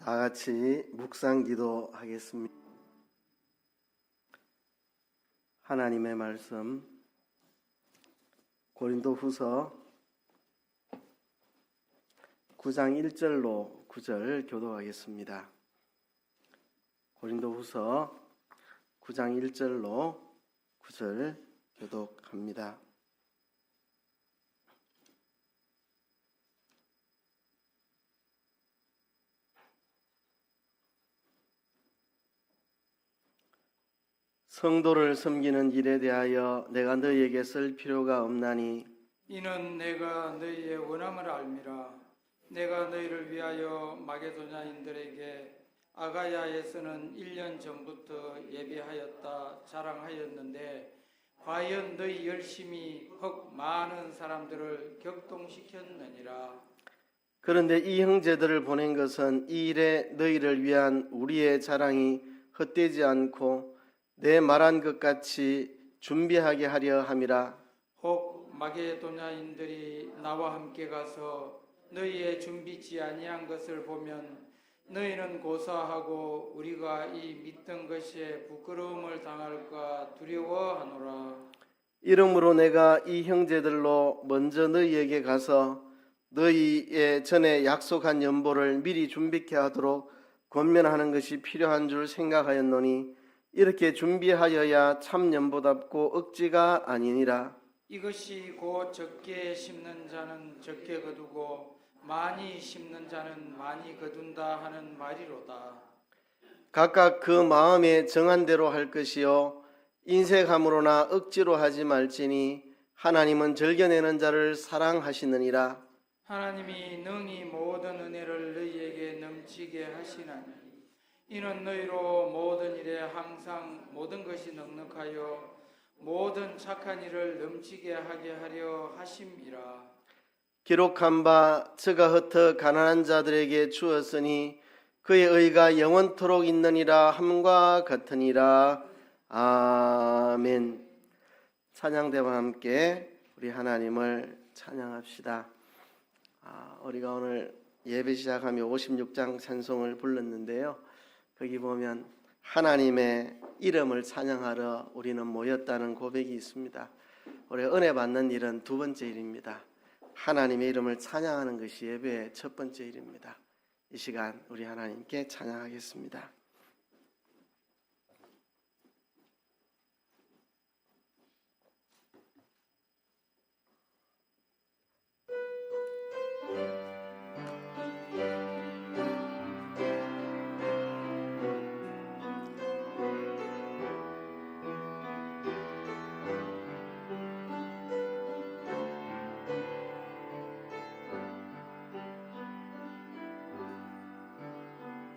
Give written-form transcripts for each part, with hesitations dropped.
다 같이 묵상 기도하겠습니다. 하나님의 말씀 고린도후서 9장 1절로 9절 교독하겠습니다. 고린도후서 9장 1절로 9절 교독합니다. 성도를 섬기는 일에 대하여 내가 너희에게 쓸 필요가 없나니 이는 내가 너희의 원함을 알미라. 내가 너희를 위하여 마게도냐인들에게 아가야에서는 1년 전부터 예배하였다 자랑하였는데 과연 너희 열심히 헉 많은 사람들을 격동시켰느니라. 그런데 이 형제들을 보낸 것은 이 일에 너희를 위한 우리의 자랑이 헛되지 않고 내 말한 것 같이 준비하게 하려 함이라. 혹 마게도냐인들이 나와 함께 가서 너희의 준비치 아니한 것을 보면 너희는 고사하고 우리가 이 믿던 것에 부끄러움을 당할까 두려워하노라. 이러므로 내가 이 형제들로 먼저 너희에게 가서 너희의 전에 약속한 연보를 미리 준비케 하도록 권면하는 것이 필요한 줄 생각하였노니 이렇게 준비하여야 참 연보답고 억지가 아니니라. 이것이 곧 적게 심는 자는 적게 거두고 많이 심는 자는 많이 거둔다 하는 말이로다. 각각 그 마음에 정한 대로 할 것이요 인색함으로나 억지로 하지 말지니 하나님은 즐겨내는 자를 사랑하시느니라. 하나님이 능히 모든 은혜를 너희에게 넘치게 하시나니 이는 너희로 모든 일에 항상 모든 것이 넉넉하여 모든 착한 일을 넘치게 하게 하려 하심이라. 기록한 바 저가 흩어 가난한 자들에게 주었으니 그의 의가 영원토록 있느니라 함과 같으니라. 아멘. 찬양대와 함께 우리 하나님을 찬양합시다. 우리가 오늘 예배 시작하며 56장 찬송을 불렀는데요. 거기 보면 하나님의 이름을 찬양하러 우리는 모였다는 고백이 있습니다. 우리가 은혜 받는 일은 두 번째 일입니다. 하나님의 이름을 찬양하는 것이 예배의 첫 번째 일입니다. 이 시간 우리 하나님께 찬양하겠습니다.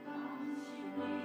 당신의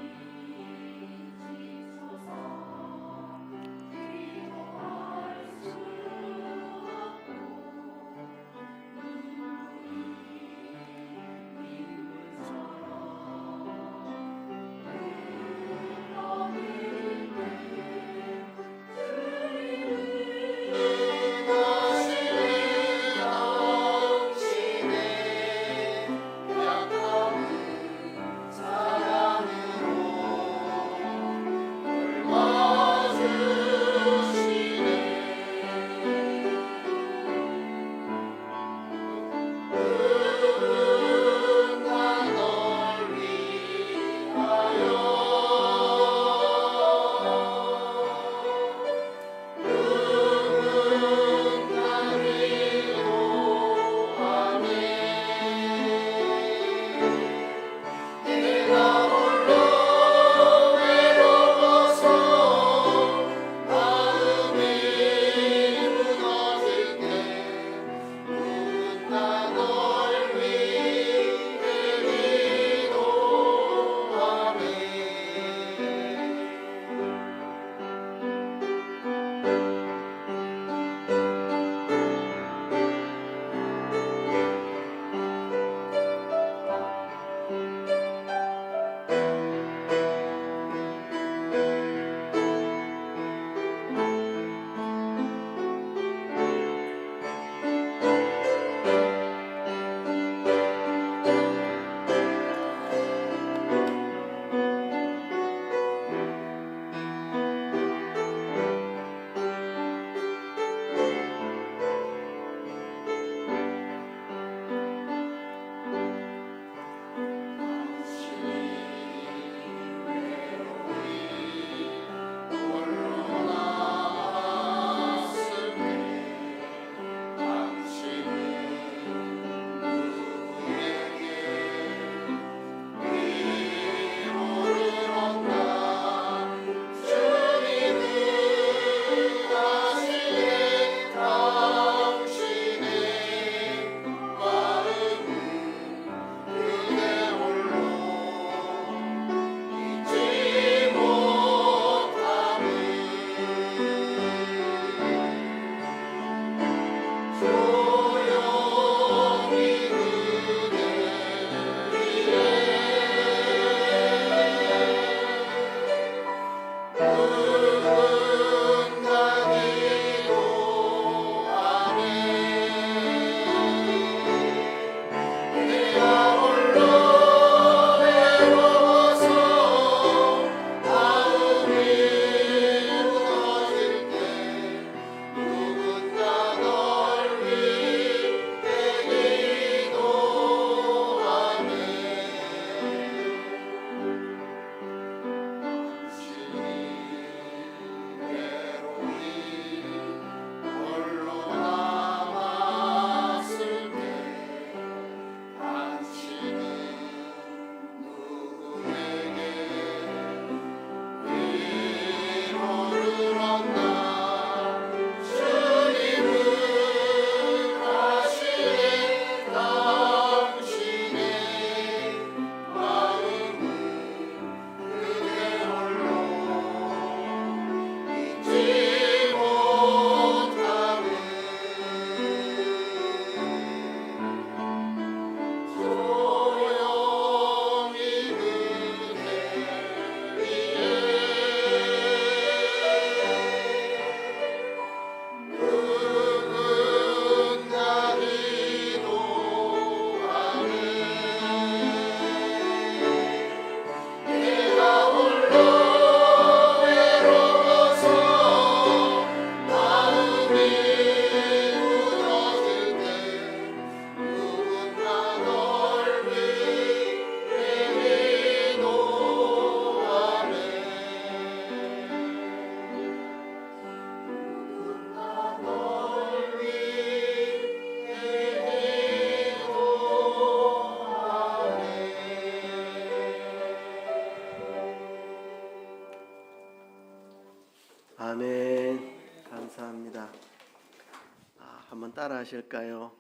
한번 따라 하실까요?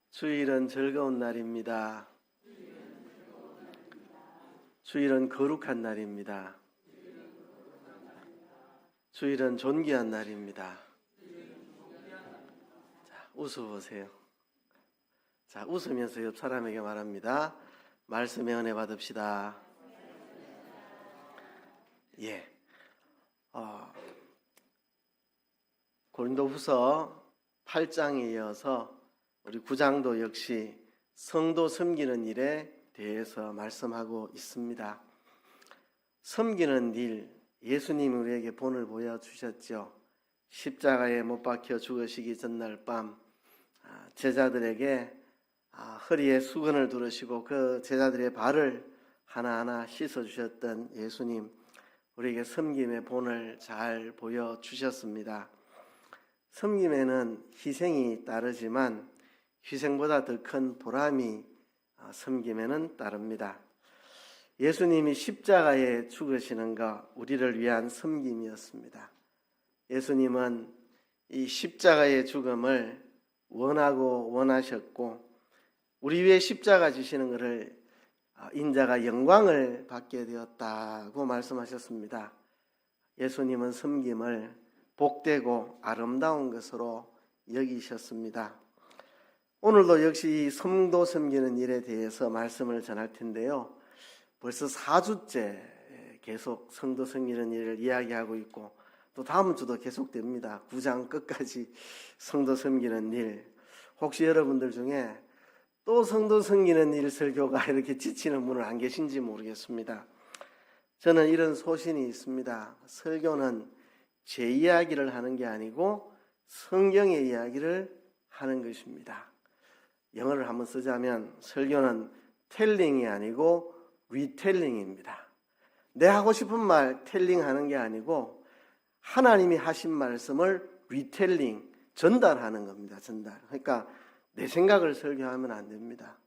주일은 즐거운 날입니다. 주일은 거룩한 날입니다. 주일은 존귀한 날입니다. 자, 웃어보세요. 자, 웃으면서 옆 사람에게 말합니다. 말씀의 은혜 받읍시다. 예. 고린도후서 8장에 이어서 우리 9장도 역시 성도 섬기는 일에 대해서 말씀하고 있습니다. 섬기는 일, 예수님이 우리에게 본을 보여주셨죠. 십자가에 못 박혀 죽으시기 전날 밤 제자들에게 허리에 수건을 두르시고 그 제자들의 발을 하나하나 씻어주셨던 예수님, 우리에게 섬김의 본을 잘 보여주셨습니다. 섬김에는 희생이 따르지만 희생보다 더 큰 보람이 섬김에는 따릅니다. 예수님이 십자가에 죽으시는 것, 우리를 위한 섬김이었습니다. 예수님은 이 십자가의 죽음을 원하고 원하셨고 우리 위해 십자가 지시는 것을 인자가 영광을 받게 되었다고 말씀하셨습니다. 예수님은 섬김을 복되고 아름다운 것으로 여기셨습니다. 오늘도 역시 성도 섬기는 일에 대해서 말씀을 전할 텐데요. 벌써 4주째 계속 성도 섬기는 일을 이야기하고 있고 또 다음 주도 계속됩니다. 9장 끝까지 성도 섬기는 일. 혹시 여러분들 중에 또 성도 섬기는 일 설교가 이렇게 지치는 분은 안 계신지 모르겠습니다. 저는 이런 소신이 있습니다. 설교는 제 이야기를 하는 게 아니고 성경의 이야기를 하는 것입니다. 영어를 한번 쓰자면 설교는 텔링이 아니고 리텔링입니다. 내 하고 싶은 말 텔링하는 게 아니고 하나님이 하신 말씀을 리텔링, 전달하는 겁니다. 전달. 그러니까 내 생각을 설교하면 안 됩니다.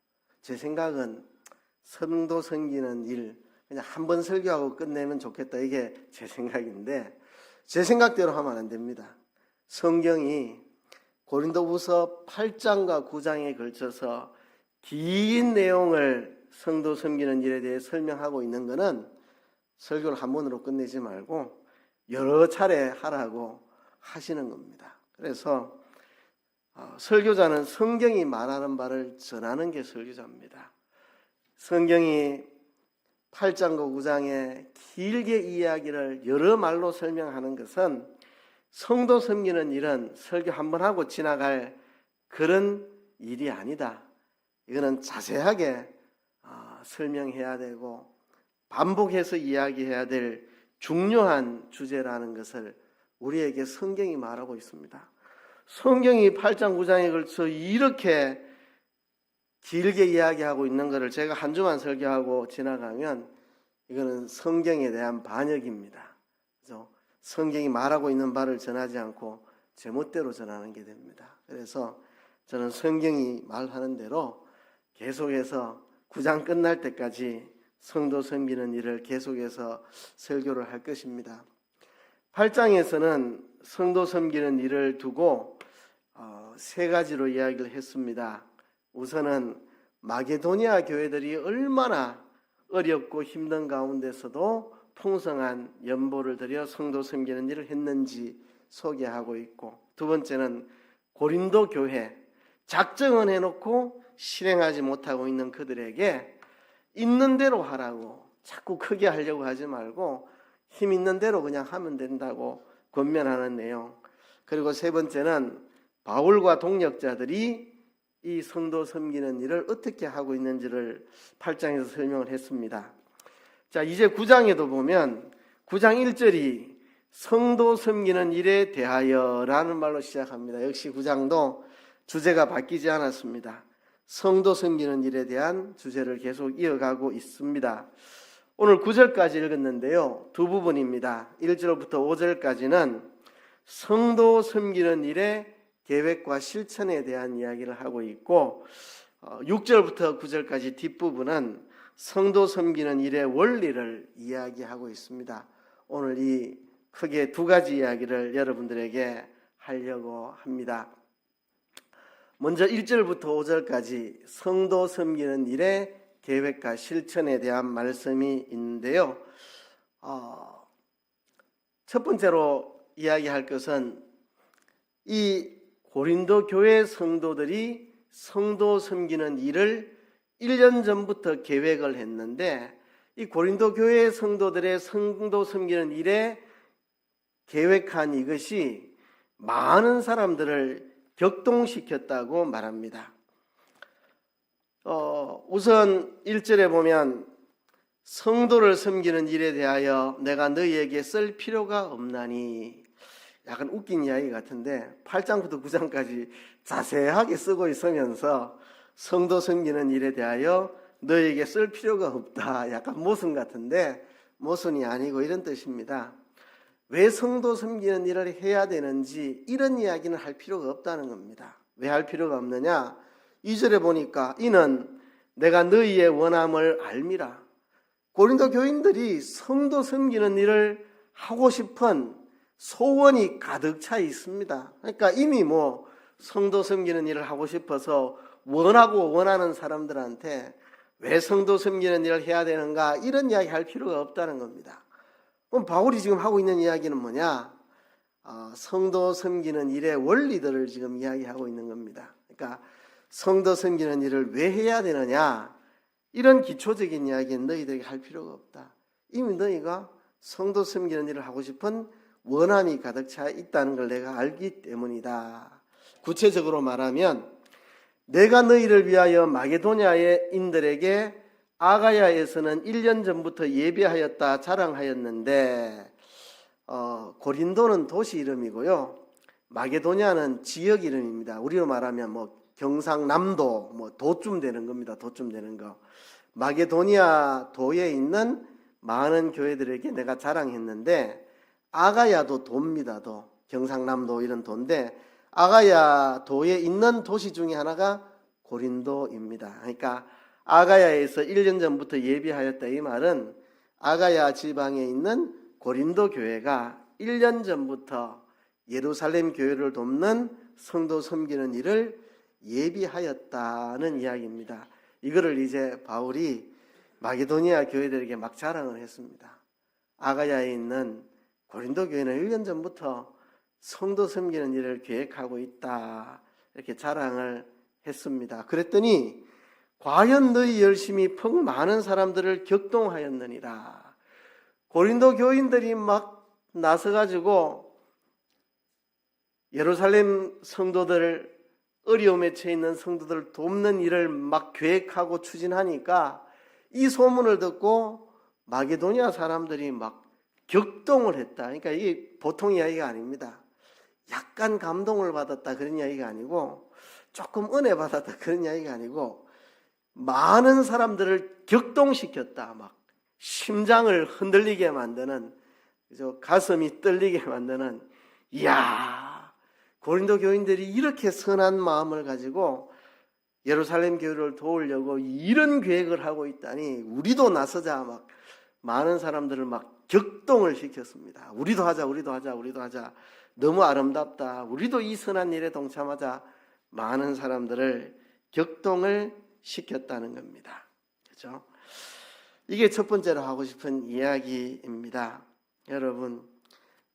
제 생각은 성도 섬기는 일, 그냥 한 번 설교하고 끝내면 좋겠다, 이게 제 생각인데 제 생각대로 하면 안 됩니다. 성경이 고린도후서 8장과 9장에 걸쳐서 긴 내용을 성도 섬기는 일에 대해 설명하고 있는 것은 설교를 한 번으로 끝내지 말고 여러 차례 하라고 하시는 겁니다. 그래서 설교자는 성경이 말하는 바를 전하는 게 설교자입니다. 성경이 8장과 9장에 길게 이야기를 여러 말로 설명하는 것은 성도 섬기는 일은 설교 한 번 하고 지나갈 그런 일이 아니다. 이거는 자세하게 설명해야 되고 반복해서 이야기해야 될 중요한 주제라는 것을 우리에게 성경이 말하고 있습니다. 성경이 8장 9장에 걸쳐 이렇게 길게 이야기하고 있는 것을 제가 한 주만 설교하고 지나가면 이거는 성경에 대한 반역입니다. 그래서 성경이 말하고 있는 바를 전하지 않고 제멋대로 전하는 게 됩니다. 그래서 저는 성경이 말하는 대로 계속해서 9장 끝날 때까지 성도 섬기는 일을 계속해서 설교를 할 것입니다. 8장에서는 성도 섬기는 일을 두고 세 가지로 이야기를 했습니다. 우선은 마게도니아 교회들이 얼마나 어렵고 힘든 가운데서도 풍성한 연보를 들여 성도 섬기는 일을 했는지 소개하고 있고, 두 번째는 고린도 교회, 작정은 해놓고 실행하지 못하고 있는 그들에게 있는 대로 하라고, 자꾸 크게 하려고 하지 말고 힘 있는 대로 그냥 하면 된다고 권면하는 내용. 그리고 세 번째는 바울과 동역자들이 이 성도 섬기는 일을 어떻게 하고 있는지를 8장에서 설명을 했습니다. 자, 이제 9장에도 보면 9장 1절이 성도 섬기는 일에 대하여라는 말로 시작합니다. 역시 9장도 주제가 바뀌지 않았습니다. 성도 섬기는 일에 대한 주제를 계속 이어가고 있습니다. 오늘 9절까지 읽었는데요. 두 부분입니다. 1절부터 5절까지는 성도 섬기는 일의 계획과 실천에 대한 이야기를 하고 있고, 6절부터 9절까지 뒷부분은 성도 섬기는 일의 원리를 이야기하고 있습니다. 오늘 이 크게 두 가지 이야기를 여러분들에게 하려고 합니다. 먼저 1절부터 5절까지 성도 섬기는 일의 계획과 실천에 대한 말씀이 있는데요. 첫 번째로 이야기할 것은 이 고린도 교회 성도들이 성도 섬기는 일을 1년 전부터 계획을 했는데, 이 고린도 교회 성도들의 성도 섬기는 일에 계획한 이것이 많은 사람들을 격동시켰다고 말합니다. 우선 1절에 보면 성도를 섬기는 일에 대하여 내가 너희에게 쓸 필요가 없나니, 약간 웃긴 이야기 같은데 8장부터 9장까지 자세하게 쓰고 있으면서 성도 섬기는 일에 대하여 너희에게 쓸 필요가 없다, 약간 모순 같은데 모순이 아니고 이런 뜻입니다. 왜 성도 섬기는 일을 해야 되는지 이런 이야기는 할 필요가 없다는 겁니다. 왜 할 필요가 없느냐? 2절에 보니까 이는 내가 너희의 원함을 알미라. 고린도 교인들이 성도 섬기는 일을 하고 싶은 소원이 가득 차 있습니다. 그러니까 이미 성도 섬기는 일을 하고 싶어서 원하고 원하는 사람들한테 왜 성도 섬기는 일을 해야 되는가, 이런 이야기 할 필요가 없다는 겁니다. 그럼 바울이 지금 하고 있는 이야기는 뭐냐? 성도 섬기는 일의 원리들을 지금 이야기하고 있는 겁니다. 그러니까 성도 섬기는 일을 왜 해야 되느냐, 이런 기초적인 이야기는 너희들에게 할 필요가 없다. 이미 너희가 성도 섬기는 일을 하고 싶은 원함이 가득 차 있다는 걸 내가 알기 때문이다. 구체적으로 말하면 내가 너희를 위하여 마게도냐의 인들에게 아가야에서는 1년 전부터 예배하였다 자랑하였는데, 고린도는 도시 이름이고요, 마게도냐는 지역 이름입니다. 우리로 말하면 경상남도 도쯤 되는 겁니다. 도쯤 되는 거. 마게도니아 도에 있는 많은 교회들에게 내가 자랑했는데, 아가야도 도입니다. 도. 경상남도 이런 도인데 아가야 도에 있는 도시 중에 하나가 고린도입니다. 그러니까 아가야에서 1년 전부터 예비하였다, 이 말은 아가야 지방에 있는 고린도 교회가 1년 전부터 예루살렘 교회를 돕는 성도 섬기는 일을 예비하였다는 이야기입니다. 이거를 이제 바울이 마게도니아 교회들에게 막 자랑을 했습니다. 아가야에 있는 고린도 교회는 1년 전부터 성도 섬기는 일을 계획하고 있다, 이렇게 자랑을 했습니다. 그랬더니 과연 너희 열심히 퍽 많은 사람들을 격동하였느니라. 고린도 교인들이 막 나서가지고 예루살렘 성도들, 어려움에 처해 있는 성도들을 돕는 일을 막 계획하고 추진하니까 이 소문을 듣고 마게도니아 사람들이 막 격동을 했다. 그러니까 이게 보통 이야기가 아닙니다. 약간 감동을 받았다, 그런 이야기가 아니고, 조금 은혜 받았다, 그런 이야기가 아니고, 많은 사람들을 격동시켰다. 막 심장을 흔들리게 만드는, 가슴이 떨리게 만드는, 이야, 고린도 교인들이 이렇게 선한 마음을 가지고 예루살렘 교회를 도우려고 이런 계획을 하고 있다니, 우리도 나서자. 막 많은 사람들을 막 격동을 시켰습니다. 우리도 하자, 우리도 하자, 우리도 하자. 너무 아름답다. 우리도 이 선한 일에 동참하자. 많은 사람들을 격동을 시켰다는 겁니다. 그렇죠? 이게 첫 번째로 하고 싶은 이야기입니다. 여러분,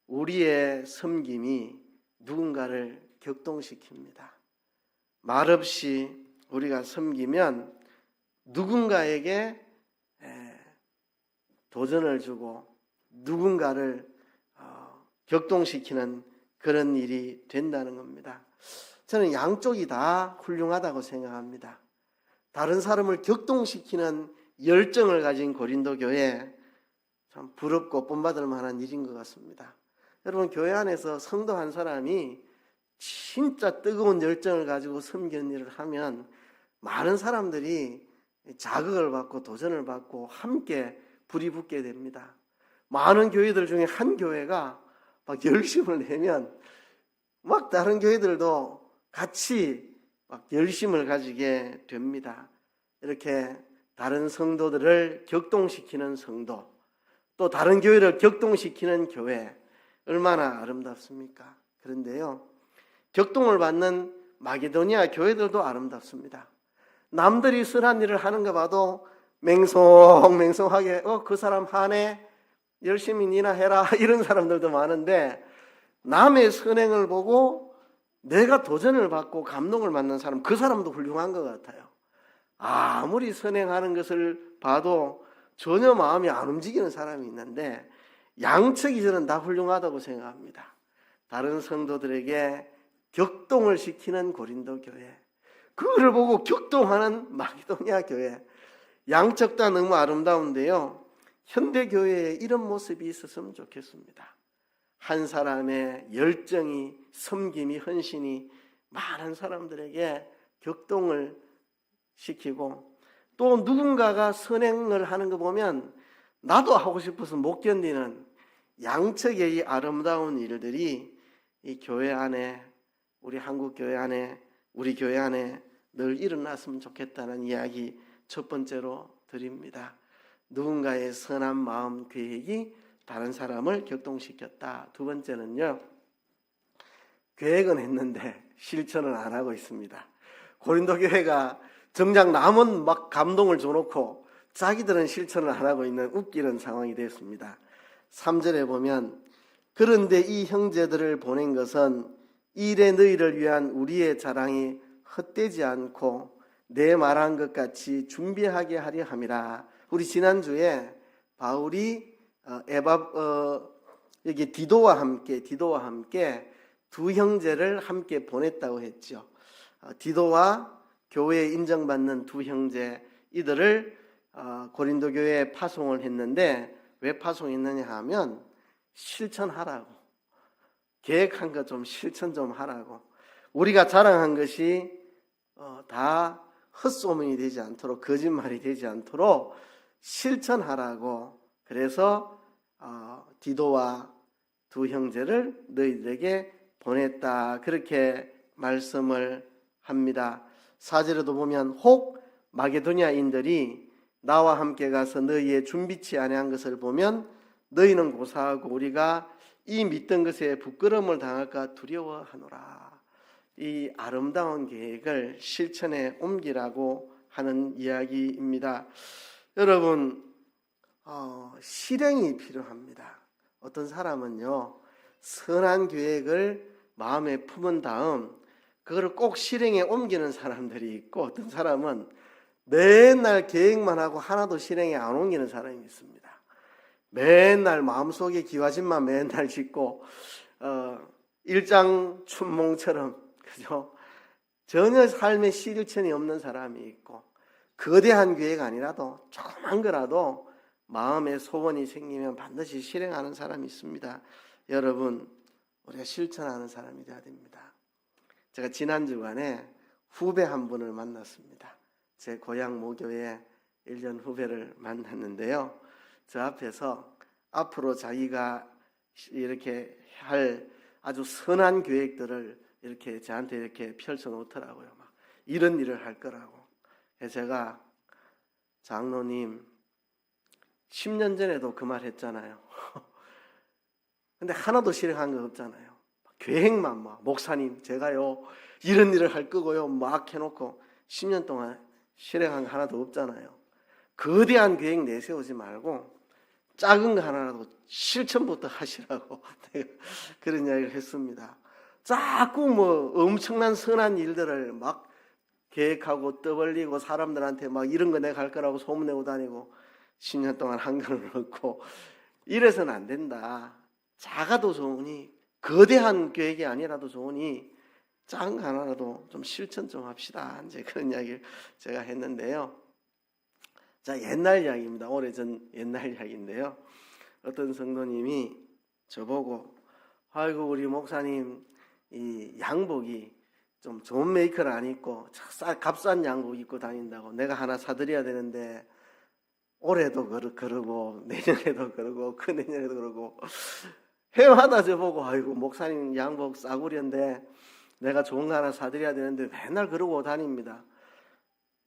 우리의 섬김이 누군가를 격동시킵니다. 말없이 우리가 섬기면 누군가에게 도전을 주고 누군가를 격동시키는 그런 일이 된다는 겁니다. 저는 양쪽이 다 훌륭하다고 생각합니다. 다른 사람을 격동시키는 열정을 가진 고린도 교회, 참 부럽고 본받을 만한 일인 것 같습니다. 여러분, 교회 안에서 성도 한 사람이 진짜 뜨거운 열정을 가지고 섬기는 일을 하면 많은 사람들이 자극을 받고 도전을 받고 함께 불이 붙게 됩니다. 많은 교회들 중에 한 교회가 막 열심을 내면 막 다른 교회들도 같이 막 열심을 가지게 됩니다. 이렇게 다른 성도들을 격동시키는 성도, 또 다른 교회를 격동시키는 교회, 얼마나 아름답습니까? 그런데요, 격동을 받는 마게도니아 교회들도 아름답습니다. 남들이 선한 일을 하는 거 봐도 맹송맹송하게 그 사람 하네, 열심히 니나 해라 이런 사람들도 많은데, 남의 선행을 보고 내가 도전을 받고 감동을 받는 사람, 그 사람도 훌륭한 것 같아요. 아무리 선행하는 것을 봐도 전혀 마음이 안 움직이는 사람이 있는데, 양측이 저는 다 훌륭하다고 생각합니다. 다른 성도들에게 격동을 시키는 고린도 교회, 그거를 보고 격동하는 마게도니아 교회, 양측 다 너무 아름다운데요, 현대 교회에 이런 모습이 있었으면 좋겠습니다. 한 사람의 열정이, 섬김이, 헌신이 많은 사람들에게 격동을 시키고, 또 누군가가 선행을 하는 거 보면 나도 하고 싶어서 못 견디는 양측의 이 아름다운 일들이 이 교회 안에, 우리 한국 교회 안에, 우리 교회 안에 늘 일어났으면 좋겠다는 이야기 첫 번째로 드립니다. 누군가의 선한 마음, 계획이 다른 사람을 격동시켰다. 두 번째는요, 계획은 했는데 실천을 안 하고 있습니다. 고린도 교회가 정작 남은 막 감동을 줘놓고 자기들은 실천을 안 하고 있는 웃기는 상황이 됐습니다. 3절에 보면, 그런데 이 형제들을 보낸 것은 일에 너희를 위한 우리의 자랑이 헛되지 않고 내 말한 것 같이 준비하게 하려 함이라. 우리 지난주에 바울이 여기 디도와 함께 두 형제를 함께 보냈다고 했죠. 디도와 교회에 인정받는 두 형제, 이들을 고린도 교회에 파송을 했는데, 왜 파송했느냐 하면 실천하라고, 계획한 거 좀 실천 좀 하라고, 우리가 자랑한 것이 다 헛소문이 되지 않도록, 거짓말이 되지 않도록 실천하라고, 그래서 디도와 두 형제를 너희들에게 보냈다, 그렇게 말씀을 합니다. 4절에도 보면, 혹 마게도니아인들이 나와 함께 가서 너희의 준비치 아니한 것을 보면 너희는 고사하고 우리가 이 믿던 것에 부끄러움을 당할까 두려워하노라. 이 아름다운 계획을 실천에 옮기라고 하는 이야기입니다. 여러분, 실행이 필요합니다. 어떤 사람은요, 선한 계획을 마음에 품은 다음 그거를 꼭 실행에 옮기는 사람들이 있고, 어떤 사람은 맨날 계획만 하고 하나도 실행에 안 옮기는 사람이 있습니다. 맨날 마음속에 기와집만 맨날 짓고 일장춘몽처럼, 그죠? 전혀 삶의 실천이 없는 사람이 있고, 거대한 계획 아니라도 조그만 거라도 마음에 소원이 생기면 반드시 실행하는 사람이 있습니다. 여러분, 우리가 실천하는 사람이 되어야 됩니다. 제가 지난 주간에 후배 한 분을 만났습니다. 제 고향 모교의 1년 후배를 만났는데요, 저 앞에서 앞으로 자기가 이렇게 할 아주 선한 계획들을 이렇게 저한테 이렇게 펼쳐 놓더라고요. 막 이런 일을 할 거라고. 그래서 제가, 장로님 10년 전에도 그 말 했잖아요. 근데 하나도 실행한 거 없잖아요. 계획만 막, 목사님 제가요 이런 일을 할 거고요 막 해놓고 10년 동안 실행한 거 하나도 없잖아요. 거대한 계획 내세우지 말고 작은 거 하나라도 실천부터 하시라고 그런 이야기를 했습니다. 자꾸 뭐 엄청난 선한 일들을 막 계획하고 떠벌리고 사람들한테 막 이런 거 내가 할 거라고 소문내고 다니고 10년 동안 한 거는 없고, 이래서는 안 된다. 작아도 좋으니, 거대한 계획이 아니라도 좋으니 작은 거 하나라도 좀 실천 좀 합시다. 이제 그런 이야기를 제가 했는데요. 자, 옛날 이야기입니다. 오래전 옛날 이야기인데요. 어떤 성도님이 저보고, 아이고 우리 목사님 이 양복이 좀 좋은 메이커를 안 입고 값싼 양복 입고 다닌다고 내가 하나 사드려야 되는데, 올해도 그러고 내년에도 그러고 그 내년에도 그러고 해마다 저보고, 아이고 목사님 양복 싸구려인데 내가 좋은 거 하나 사드려야 되는데 맨날 그러고 다닙니다.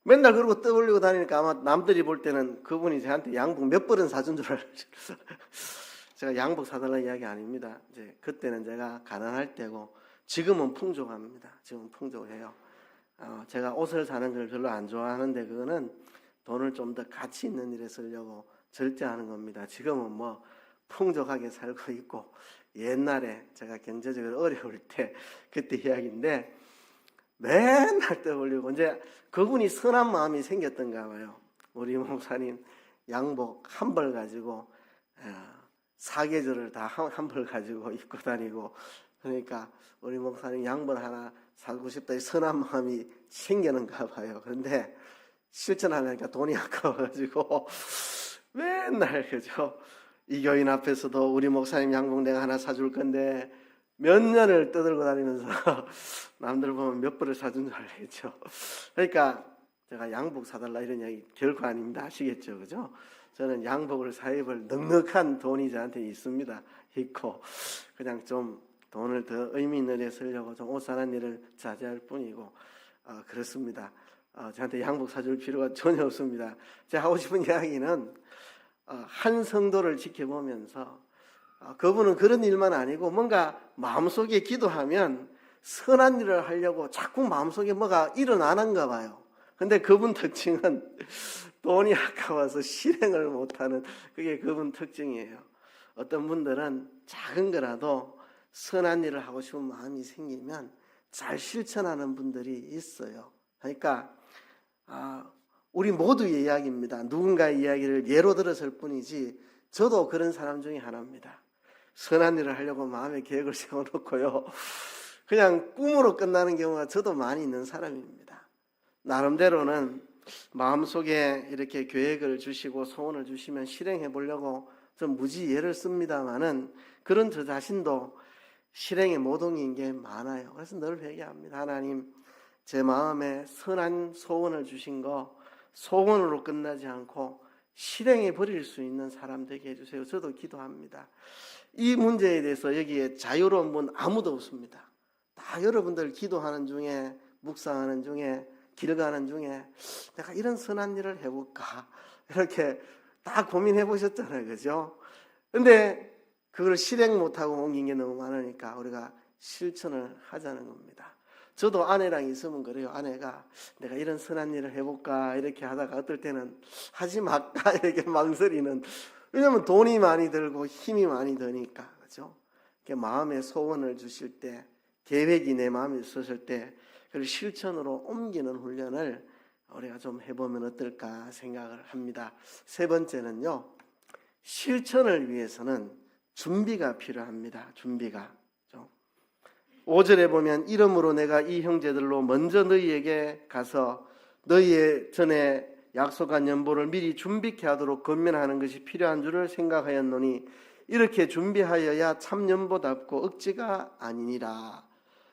맨날 그러고 떠올리고 다니니까 아마 남들이 볼 때는 그분이 저한테 양복 몇 벌은 사준 줄 알아요. 제가 양복 사달라는 이야기 아닙니다. 이제 그때는 제가 가난할 때고 지금은 풍족합니다. 지금 풍족해요. 제가 옷을 사는 걸 별로 안 좋아하는데 그거는 돈을 좀 더 가치 있는 일에 쓰려고 절대 하는 겁니다. 지금은 뭐 풍족하게 살고 있고, 옛날에 제가 경제적으로 어려울 때 그때 이야기인데 맨날 떠올리고, 이제 그분이 선한 마음이 생겼던가 봐요. 우리 목사님 양복 한 벌 가지고 사계절을 다 한 벌 가지고 입고 다니고, 그러니까 우리 목사님 양복 하나 사고 싶다 이 선한 마음이 생기는가 봐요. 그런데 실천하려니까 돈이 아까워가지고 맨날 그죠. 이 교인 앞에서도 우리 목사님 양복 내가 하나 사줄 건데 몇 년을 떠들고 다니면서 남들 보면 몇 벌을 사준 줄 알겠죠. 그러니까 제가 양복 사달라 이런 이야기 결코 아닙니다. 아시겠죠, 그죠? 저는 양복을 사 입을 넉넉한 돈이 저한테 있습니다. 있고 그냥 좀 돈을 더 의미 있는 데 쓰려고 좀 옷 사는 일을 자제할 뿐이고 그렇습니다. 저한테 양복 사줄 필요가 전혀 없습니다. 제가 하고 싶은 이야기는 한 성도를 지켜보면서 그분은 그런 일만 아니고 뭔가 마음속에 기도하면 선한 일을 하려고 자꾸 마음속에 뭐가 일어나는가 봐요. 근데 그분 특징은 돈이 아까워서 실행을 못하는, 그게 그분 특징이에요. 어떤 분들은 작은 거라도 선한 일을 하고 싶은 마음이 생기면 잘 실천하는 분들이 있어요. 그러니까 우리 모두의 이야기입니다. 누군가의 이야기를 예로 들었을 뿐이지 저도 그런 사람 중에 하나입니다. 선한 일을 하려고 마음에 계획을 세워놓고요, 그냥 꿈으로 끝나는 경우가 저도 많이 있는 사람입니다. 나름대로는 마음속에 이렇게 계획을 주시고 소원을 주시면 실행해 보려고 좀 무지 애를 씁니다만은 그런 저 자신도 실행에 모동인 게 많아요. 그래서 늘 회개합니다. 하나님, 제 마음에 선한 소원을 주신 거 소원으로 끝나지 않고 실행해 버릴 수 있는 사람 되게 해주세요. 저도 기도합니다. 이 문제에 대해서 여기에 자유로운 분 아무도 없습니다. 다 여러분들 기도하는 중에, 묵상하는 중에, 길 가는 중에 내가 이런 선한 일을 해볼까 이렇게 다 고민해 보셨잖아요, 그죠? 근데 그걸 실행 못하고 옮긴 게 너무 많으니까 우리가 실천을 하자는 겁니다. 저도 아내랑 있으면 그래요. 아내가 내가 이런 선한 일을 해볼까 이렇게 하다가 어떨 때는 하지 말까 이렇게 망설이는, 왜냐하면 돈이 많이 들고 힘이 많이 드니까, 그죠? 마음의 소원을 주실 때, 계획이 내 마음에 있었을 때 그걸 실천으로 옮기는 훈련을 우리가 좀 해보면 어떨까 생각을 합니다. 세 번째는요, 실천을 위해서는 준비가 필요합니다. 준비가. 5절에 보면 이러므로 내가 이 형제들로 먼저 너희에게 가서 너희의 전에 약속한 연보를 미리 준비케 하도록 건면하는 것이 필요한 줄을 생각하였노니 이렇게 준비하여야 참 연보답고 억지가 아니니라.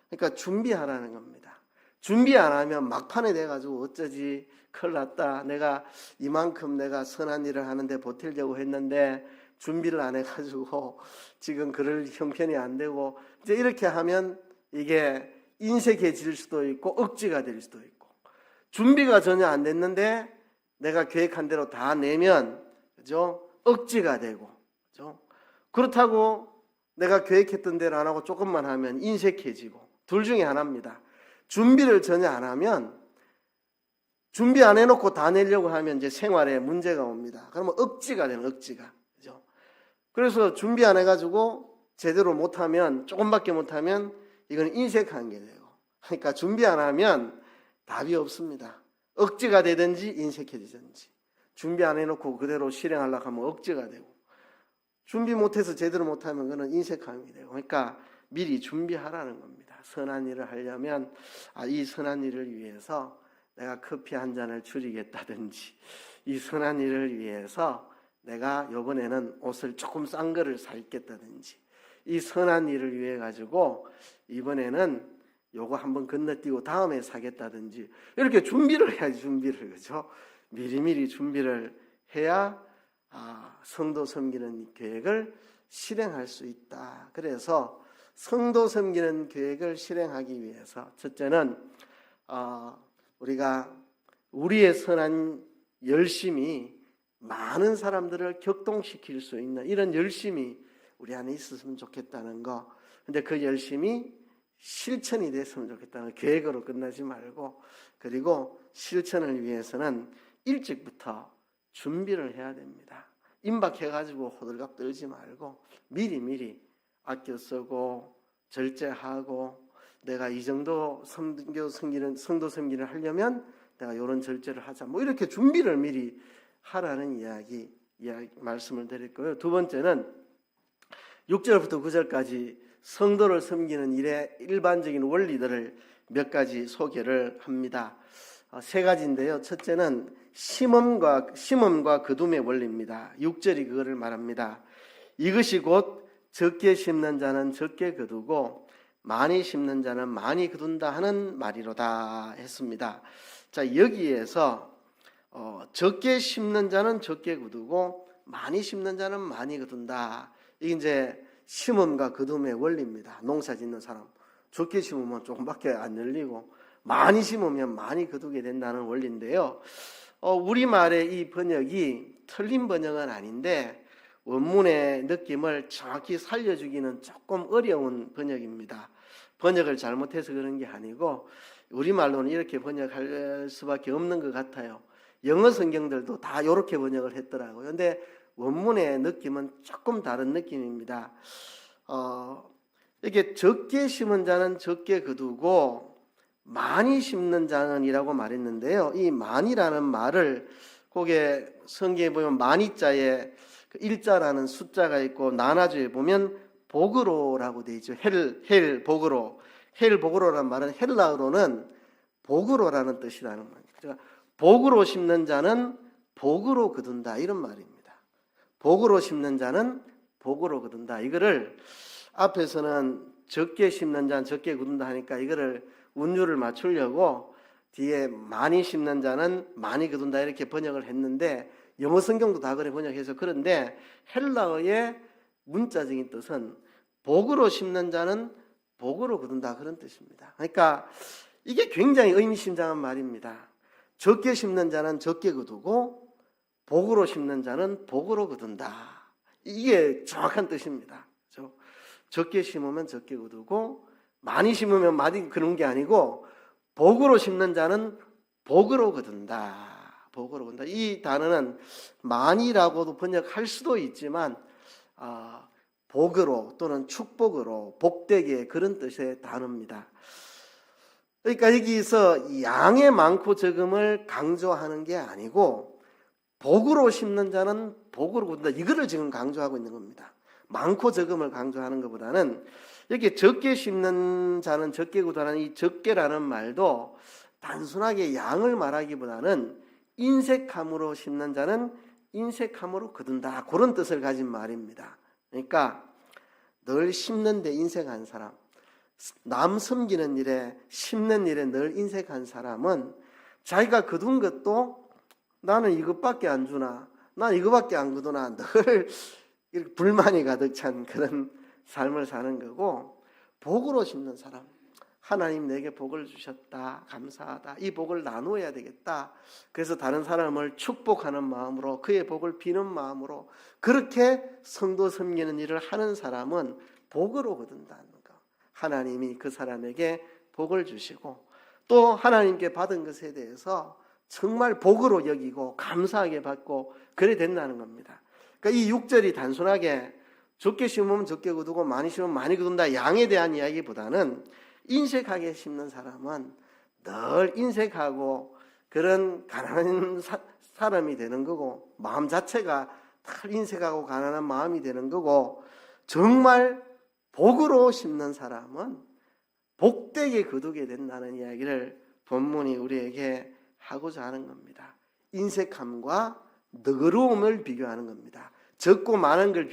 그러니까 준비하라는 겁니다. 준비 안 하면 막판에 돼가지고 어쩌지, 큰일 났다, 내가 이만큼 내가 선한 일을 하는데 보태려고 했는데 준비를 안 해가지고 지금 그럴 형편이 안 되고, 이제 이렇게 하면 이게 인색해질 수도 있고 억지가 될 수도 있고, 준비가 전혀 안 됐는데 내가 계획한 대로 다 내면, 그죠? 억지가 되고, 그죠? 그렇다고 내가 계획했던 대로 안 하고 조금만 하면 인색해지고, 둘 중에 하나입니다. 준비를 전혀 안 하면, 준비 안 해놓고 다 내려고 하면 이제 생활에 문제가 옵니다. 그러면 억지가 되는, 억지가. 그죠? 그래서 준비 안 해가지고 제대로 못하면, 조금밖에 못하면 이건 인색한 게 되고, 그러니까 준비 안 하면 답이 없습니다. 억지가 되든지 인색해지든지. 준비 안 해놓고 그대로 실행하려고 하면 억지가 되고, 준비 못해서 제대로 못하면 그건 인색함이 되고, 그러니까 미리 준비하라는 겁니다. 선한 일을 하려면 이 선한 일을 위해서 내가 커피 한 잔을 줄이겠다든지, 이 선한 일을 위해서 내가 이번에는 옷을 조금 싼 거를 사 입겠다든지, 이 선한 일을 위해 가지고 이번에는 요거 한번 건너뛰고 다음에 사겠다든지, 이렇게 준비를 해야지, 준비를. 그죠? 미리미리 준비를 해야 성도 섬기는 계획을 실행할 수 있다. 그래서 성도 섬기는 계획을 실행하기 위해서 첫째는 우리가 우리의 선한 열심이 많은 사람들을 격동시킬 수 있는 이런 열심이 우리 안에 있었으면 좋겠다는 거. 근데 그 열심이 실천이 됐으면 좋겠다는 계획으로 끝나지 말고, 그리고 실천을 위해서는 일찍부터 준비를 해야 됩니다. 임박해가지고 호들갑 떨지 말고 미리미리 아껴 쓰고 절제하고, 내가 이 정도 성도 섬기를 하려면 내가 이런 절제를 하자, 뭐 이렇게 준비를 미리 하라는 이야기 말씀을 드릴 거예요. 두 번째는 6절부터 9절까지 성도를 섬기는 일의 일반적인 원리들을 몇 가지 소개를 합니다. 세 가지인데요. 첫째는 심음과 거둠의 원리입니다. 6절이 그거를 말합니다. 이것이 곧 적게 심는 자는 적게 거두고 많이 심는 자는 많이 거둔다 하는 말이로다 했습니다. 자, 여기에서 적게 심는 자는 적게 거두고 많이 심는 자는 많이 거둔다. 이게 이제 심음과 거둠의 원리입니다. 농사 짓는 사람, 적게 심으면 조금밖에 안 열리고 많이 심으면 많이 거두게 된다는 원리인데요. 우리말의 이 번역이 틀린 번역은 아닌데 원문의 느낌을 정확히 살려주기는 조금 어려운 번역입니다. 번역을 잘못해서 그런 게 아니고 우리말로는 이렇게 번역할 수밖에 없는 것 같아요. 영어 성경들도 다 이렇게 번역을 했더라고요. 근데 원문의 느낌은 조금 다른 느낌입니다. 이게 적게 심은 자는 적게 거두고 많이 심는 자는 이라고 말했는데요. 이 많이라는 말을 거기에 성경에 보면 많이자에 그 일자라는 숫자가 있고 나나주에 보면 복으로라고 되어 있죠. 헬 복으로. 헬 복으로라는 말은 헬라어로는 복으로라는 뜻이라는 말입니다. 그러니까 복으로 심는 자는 복으로 거둔다 이런 말입니다. 복으로 심는 자는 복으로 거둔다. 이거를 앞에서는 적게 심는 자는 적게 거둔다 하니까 이거를 운율을 맞추려고 뒤에 많이 심는 자는 많이 거둔다 이렇게 번역을 했는데 영어 성경도 다 그래 번역해서 그런데 헬라어의 문자적인 뜻은 복으로 심는 자는 복으로 거둔다 그런 뜻입니다. 그러니까 이게 굉장히 의미심장한 말입니다. 적게 심는 자는 적게 거두고 복으로 심는 자는 복으로 거둔다. 이게 정확한 뜻입니다. 그렇죠? 적게 심으면 적게 거두고 많이 심으면 많이 그런 게 아니고 복으로 심는 자는 복으로 거둔다. 복으로 거둔다. 이 단어는 많이라고도 번역할 수도 있지만 복으로 또는 축복으로 복되게 그런 뜻의 단어입니다. 그러니까 여기서 양의 많고 적음을 강조하는 게 아니고 복으로 심는 자는 복으로 거둔다. 이거를 지금 강조하고 있는 겁니다. 많고 적음을 강조하는 것보다는 이렇게 적게 심는 자는 적게 거둔다는 이 적게라는 말도 단순하게 양을 말하기보다는 인색함으로 심는 자는 인색함으로 거둔다. 그런 뜻을 가진 말입니다. 그러니까 늘 심는 데 인색한 사람, 남 섬기는 일에 심는 일에 늘 인색한 사람은 자기가 거둔 것도 나는 이것밖에 안 주나, 난 이거밖에 안 거두나 늘 이렇게 불만이 가득 찬 그런 삶을 사는 거고, 복으로 심는 사람, 하나님 내게 복을 주셨다, 감사하다, 이 복을 나누어야 되겠다, 그래서 다른 사람을 축복하는 마음으로 그의 복을 비는 마음으로 그렇게 성도 섬기는 일을 하는 사람은 복으로 거둔다는 거. 하나님이 그 사람에게 복을 주시고 또 하나님께 받은 것에 대해서 정말 복으로 여기고 감사하게 받고 그래 된다는 겁니다. 그러니까 이 6절이 단순하게 적게 심으면 적게 거두고 많이 심으면 많이 거둔다 양에 대한 이야기보다는 인색하게 심는 사람은 늘 인색하고 그런 가난한 사람이 되는 거고, 마음 자체가 다 인색하고 가난한 마음이 되는 거고, 정말 복으로 심는 사람은 복되게 거두게 된다는 이야기를 본문이 우리에게 하고자 하는 겁니다. 인색함과 너그러움을 비교하는 겁니다. 적고 많은 걸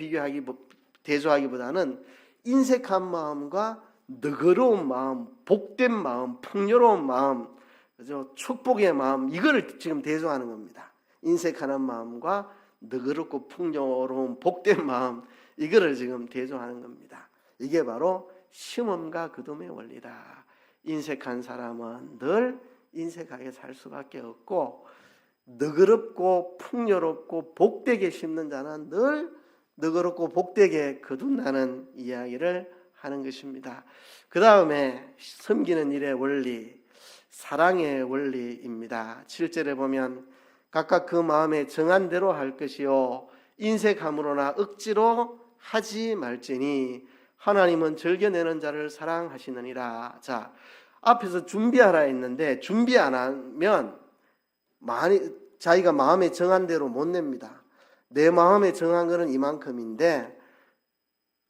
대조하기보다는 인색한 마음과 너그러운 마음, 복된 마음, 풍요로운 마음, 그죠? 축복의 마음, 이거를 지금 대조하는 겁니다. 인색하는 마음과 너그럽고 풍요로운 복된 마음, 이거를 지금 대조하는 겁니다. 이게 바로 심음과 거둠의 원리다. 인색한 사람은 늘 인색하게 살 수밖에 없고, 너그럽고 풍요롭고 복되게 심는 자는 늘 너그럽고 복되게 거둔다는 이야기를 하는 것입니다. 그 다음에 섬기는 일의 원리, 사랑의 원리입니다. 7절에 보면 각각 그 마음에 정한 대로 할 것이요 인색함으로나 억지로 하지 말지니 하나님은 즐겨내는 자를 사랑하시느니라. 자, 앞에서 준비하라 했는데 준비 안 하면 자기가 마음에 정한 대로 못 냅니다. 내 마음에 정한 거는 이만큼인데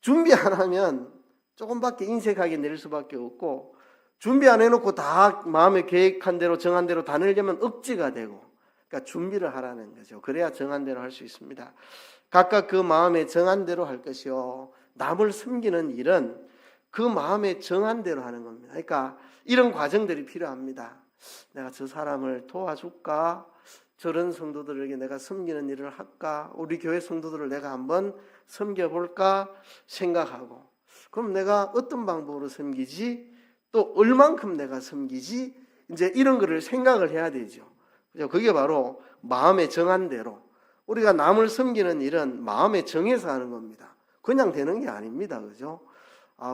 준비 안 하면 조금밖에 인색하게 낼 수밖에 없고, 준비 안 해놓고 다 마음에 계획한 대로 정한 대로 다 내려면 억지가 되고, 그러니까 준비를 하라는 거죠. 그래야 정한 대로 할 수 있습니다. 각각 그 마음에 정한 대로 할 것이요 남을 섬기는 일은 그 마음에 정한 대로 하는 겁니다. 그러니까 이런 과정들이 필요합니다. 내가 저 사람을 도와줄까? 저런 성도들에게 내가 섬기는 일을 할까? 우리 교회 성도들을 내가 한번 섬겨볼까? 생각하고, 그럼 내가 어떤 방법으로 섬기지? 또 얼만큼 내가 섬기지? 이제 이런 거를 생각을 해야 되죠. 그게 바로 마음에 정한 대로. 우리가 남을 섬기는 일은 마음에 정해서 하는 겁니다. 그냥 되는 게 아닙니다. 그죠?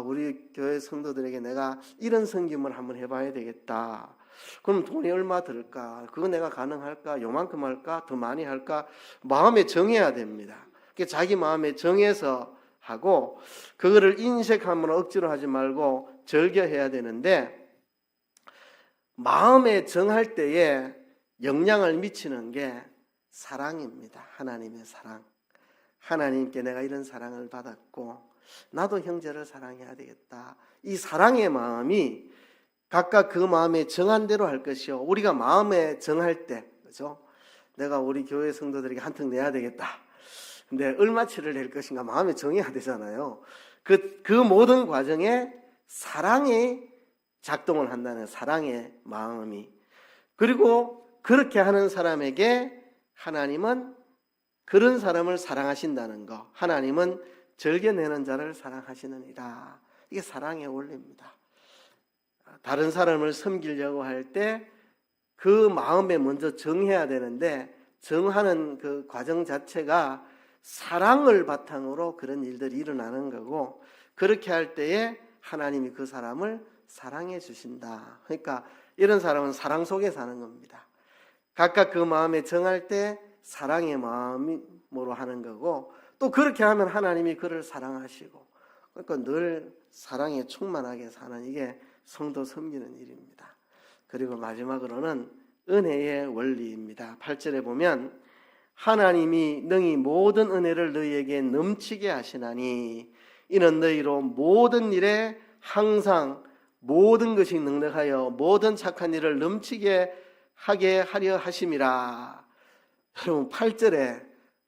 우리 교회 성도들에게 내가 이런 섬김을 한번 해봐야 되겠다. 그럼 돈이 얼마 들까? 그거 내가 가능할까? 요만큼 할까? 더 많이 할까? 마음에 정해야 됩니다. 자기 마음에 정해서 하고, 그거를 인색함으로 억지로 하지 말고 즐겨해야 되는데, 마음에 정할 때에 영향을 미치는 게 사랑입니다. 하나님의 사랑. 하나님께 내가 이런 사랑을 받았고 나도 형제를 사랑해야 되겠다. 이 사랑의 마음이 각각 그 마음에 정한 대로 할 것이요. 우리가 마음에 정할 때, 그죠? 내가 우리 교회 성도들에게 한턱 내야 되겠다. 근데 얼마치를 낼 것인가 마음에 정해야 되잖아요. 그 모든 과정에 사랑이 작동을 한다는, 사랑의 마음이. 그리고 그렇게 하는 사람에게 하나님은 그런 사람을 사랑하신다는 거. 하나님은 즐겨내는 자를 사랑하시느니라. 이게 사랑의 원리입니다. 다른 사람을 섬기려고 할 때 그 마음에 먼저 정해야 되는데, 정하는 그 과정 자체가 사랑을 바탕으로 그런 일들이 일어나는 거고, 그렇게 할 때에 하나님이 그 사람을 사랑해 주신다. 그러니까 이런 사람은 사랑 속에 사는 겁니다. 각각 그 마음에 정할 때 사랑의 마음으로 하는 거고, 또 그렇게 하면 하나님이 그를 사랑하시고, 그러니까 늘 사랑에 충만하게 사는, 이게 성도 섬기는 일입니다. 그리고 마지막으로는 은혜의 원리입니다. 8절에 보면 하나님이 능히 모든 은혜를 너희에게 넘치게 하시나니 이는 너희로 모든 일에 항상 모든 것이 능력하여 모든 착한 일을 넘치게 하게 하려 하심이라. 여러분, 8절에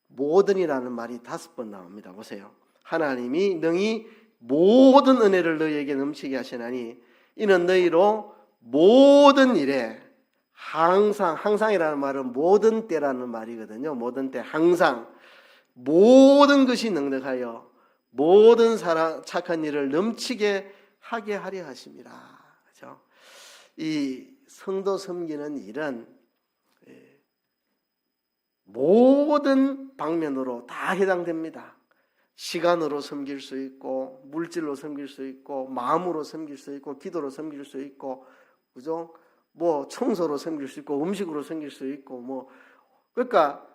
모든이라는 말이 5번 나옵니다. 보세요. 하나님이 능히 모든 은혜를 너희에게 넘치게 하시나니 이는 너희로 모든 일에 항상이라는 말은 모든 때라는 말이거든요. 모든 때, 항상 모든 것이 능력하여 모든 착한 일을 넘치게 하게 하려 하심이라. 그렇죠? 이 성도 섬기는 일은 모든 방면으로 다 해당됩니다. 시간으로 섬길 수 있고, 물질로 섬길 수 있고, 마음으로 섬길 수 있고, 기도로 섬길 수 있고, 그죠? 청소로 섬길 수 있고, 음식으로 섬길 수 있고, 그러니까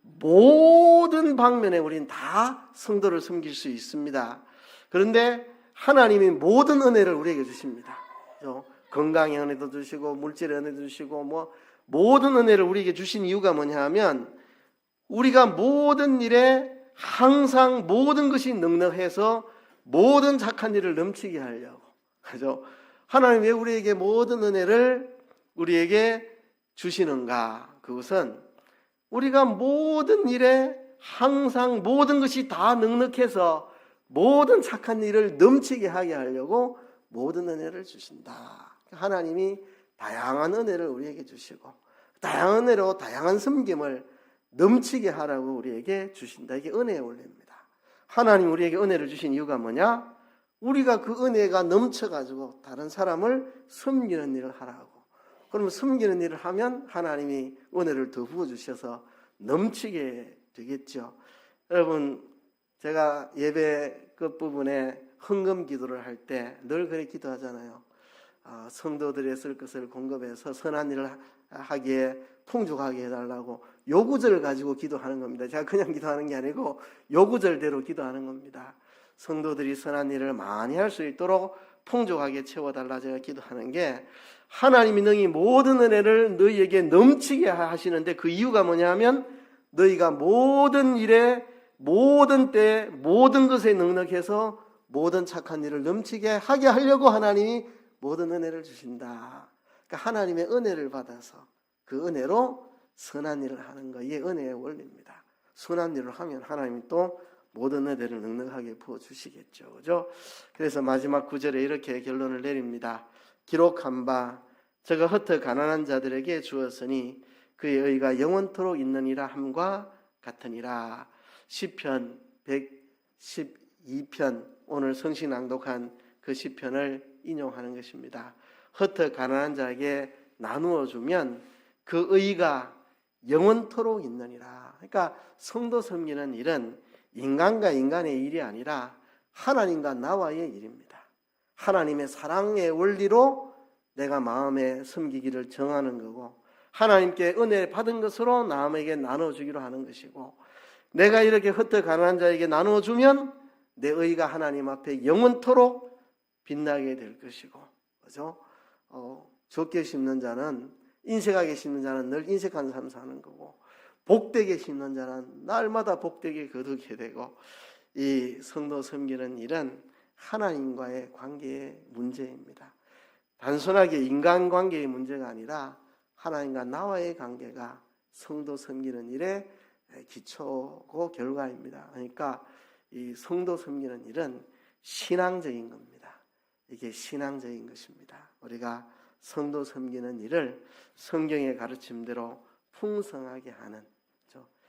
모든 방면에 우리는 다 성도를 섬길 수 있습니다. 그런데 하나님이 모든 은혜를 우리에게 주십니다. 그죠? 건강의 은혜도 주시고, 물질의 은혜도 주시고, 모든 은혜를 우리에게 주신 이유가 뭐냐 하면, 우리가 모든 일에 항상 모든 것이 능력해서 모든 착한 일을 넘치게 하려고. 그죠? 하나님 왜 우리에게 모든 은혜를 우리에게 주시는가? 그것은 우리가 모든 일에 항상 모든 것이 다 능력해서 모든 착한 일을 넘치게 하게 하려고 모든 은혜를 주신다. 하나님이 다양한 은혜를 우리에게 주시고, 다양한 은혜로 다양한 섬김을 넘치게 하라고 우리에게 주신다. 이게 은혜의 원리입니다. 하나님 우리에게 은혜를 주신 이유가 뭐냐? 우리가 그 은혜가 넘쳐가지고 다른 사람을 섬기는 일을 하라고. 그러면 섬기는 일을 하면 하나님이 은혜를 더 부어주셔서 넘치게 되겠죠. 여러분, 제가 예배 끝부분에 헌금 기도를 할 때 늘 그렇게 기도하잖아요. 성도들의 쓸 것을 공급해서 선한 일을 하기에 풍족하게 해달라고 요구절을 가지고 기도하는 겁니다. 제가 그냥 기도하는 게 아니고 요구절대로 기도하는 겁니다. 성도들이 선한 일을 많이 할 수 있도록 풍족하게 채워달라 제가 기도하는 게, 하나님이 능히 모든 은혜를 너희에게 넘치게 하시는데 그 이유가 뭐냐면 너희가 모든 일에 모든 때에 모든 것에 넉넉해서 모든 착한 일을 넘치게 하게 하려고 하나님이 모든 은혜를 주신다. 그러니까 하나님의 은혜를 받아서 그 은혜로 선한 일을 하는 거, 이게 은혜의 원리입니다. 선한 일을 하면 하나님이 또 모든 은혜를 넉넉하게 부어주시겠죠. 그죠? 그래서 마지막 구절에 이렇게 결론을 내립니다. 기록한 바 저가 흩어 가난한 자들에게 주었으니 그의 의가 영원토록 있느니라 함과 같으니라. 시편 112편, 오늘 성신 낭독한 그 시편을 인용하는 것입니다. 흩어 가난한 자에게 나누어 주면 그 의가 영원토록 있느니라. 그러니까 성도 섬기는 일은 인간과 인간의 일이 아니라 하나님과 나와의 일입니다. 하나님의 사랑의 원리로 내가 마음에 섬기기를 정하는 거고, 하나님께 은혜 받은 것으로 남에게 나눠주기로 하는 것이고, 내가 이렇게 흩어 가난한 자에게 나눠주면 내 의가 하나님 앞에 영원토록 빛나게 될 것이고, 그죠? 좋게 심는 자는, 인색하게 심는 자는 늘 인색한 삶 사는 거고, 복되게 심는 자는 날마다 복되게 거두게 되고, 이 성도 섬기는 일은 하나님과의 관계의 문제입니다. 단순하게 인간관계의 문제가 아니라 하나님과 나와의 관계가 성도 섬기는 일의 기초고 결과입니다. 그러니까 이 성도 섬기는 일은 신앙적인 겁니다. 이게 신앙적인 것입니다. 우리가 성도 섬기는 일을 성경의 가르침대로 풍성하게 하는,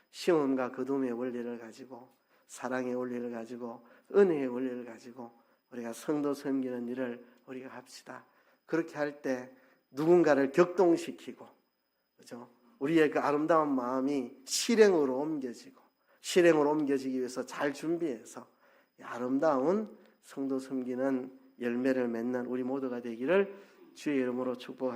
시험과 거둠의 원리를 가지고, 사랑의 원리를 가지고, 은혜의 원리를 가지고 우리가 성도 섬기는 일을 우리가 합시다. 그렇게 할 때 누군가를 격동시키고, 그죠? 우리의 그 아름다운 마음이 실행으로 옮겨지기 위해서 잘 준비해서 아름다운 성도 섬기는 열매를 맺는 우리 모두가 되기를 주의 이름으로 축복합니다.